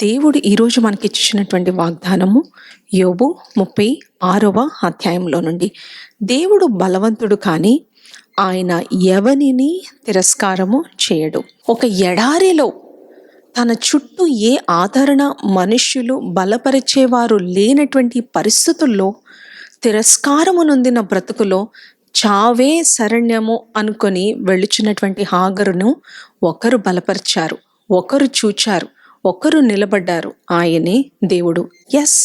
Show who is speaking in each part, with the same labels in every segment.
Speaker 1: దేవుడు ఈరోజు మనకిచ్చినటువంటి వాగ్దానము యోబు 36వ అధ్యాయంలో నుండి. దేవుడు బలవంతుడు కానీ ఆయన ఎవనిని తిరస్కారము చేయడు. ఒక ఎడారిలో తన చుట్టూ ఏ ఆదరణ మనుష్యులు బలపరిచేవారు లేనటువంటి పరిస్థితుల్లో తిరస్కారము నొందిన బ్రతుకులో చావే శరణ్యము అనుకొని వెళ్ళుచున్నటువంటి హాగరును ఒకరు బలపరిచారు, ఒకరు చూచారు, ఒకరు నిలబడ్డారు. ఆయనే దేవుడు. Yes,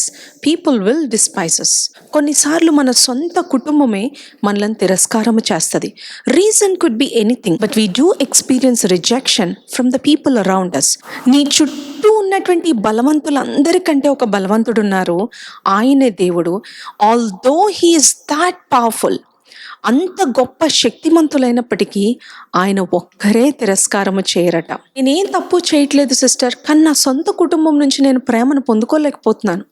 Speaker 1: people will despises. కొన్నిసార్లు మన సొంత కుటుంబమే మనల్ని తిరస్కారము చేస్తుంది. Reason could be anything, but we do experience rejection from the people around us. నీ చుట్టూ ఉన్నటువంటి బలవంతులందరికంటే ఒక బలవంతుడు ఉన్నారు, ఆయనే దేవుడు. Although he is that powerful, అంత గొప్ప శక్తిమంతులైనప్పటికీ ఆయన ఒక్కరే తిరస్కారము చేయరట. నేనేం తప్పు చేయట్లేదు సిస్టర్, కానీ నా సొంత కుటుంబం నుంచి నేను ప్రేమను పొందుకోలేకపోతున్నాను.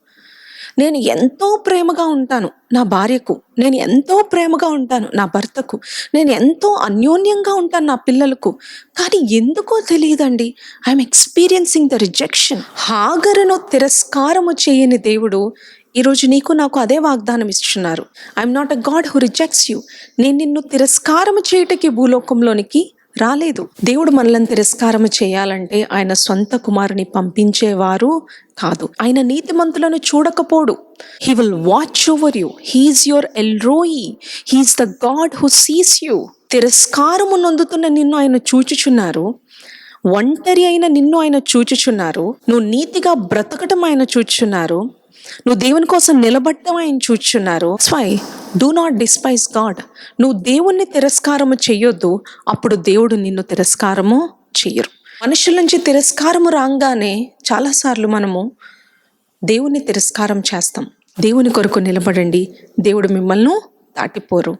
Speaker 1: నేను ఎంతో ప్రేమగా ఉంటాను నా భార్యకు, నేను ఎంతో ప్రేమగా ఉంటాను నా భర్తకు, నేను ఎంతో అన్యోన్యంగా ఉంటాను నా పిల్లలకు, కానీ ఎందుకో తెలియదండి, ఐఎమ్ ఎక్స్పీరియన్సింగ్ ద రిజెక్షన్. హాగరును తిరస్కారము చేయని దేవుడు ఈరోజు నీకు నాకు అదే వాగ్దానం ఇస్తున్నారు. I'm not a God who rejects you. నేను నిన్ను తిరస్కారము చేయటకి భూలోకంలోనికి రాలేదు. దేవుడు మనల్ని తిరస్కారము చేయాలంటే ఆయన సొంత కుమారుని పంపించేవారు కాదు. ఆయన నీతిమంతులను చూడకపోడు. He will watch over you. He is your El Roi. He is the God who sees you. తిరస్కారము నొందుతున్న నిన్ను ఆయన చూచుచున్నారు. ఒంటరి అయిన నిన్ను ఆయన చూచుచున్నారు. నువ్వు నీతిగా బ్రతకటం ఆయన చూచుచున్నారు. నువ్వు దేవుని కోసం నిలబడటం ఆయన చూచున్నారు. Why do not despise God. నువ్వు దేవుణ్ణి తిరస్కారము చెయ్యొద్దు, అప్పుడు దేవుడు నిన్ను తిరస్కారము చెయ్యరు. మనుషుల నుంచి తిరస్కారము రాగానే చాలాసార్లు మనము దేవుణ్ణి తిరస్కారం చేస్తాం. దేవుని కొరకు నిలబడండి, దేవుడు మిమ్మల్ని దాటిపోరు.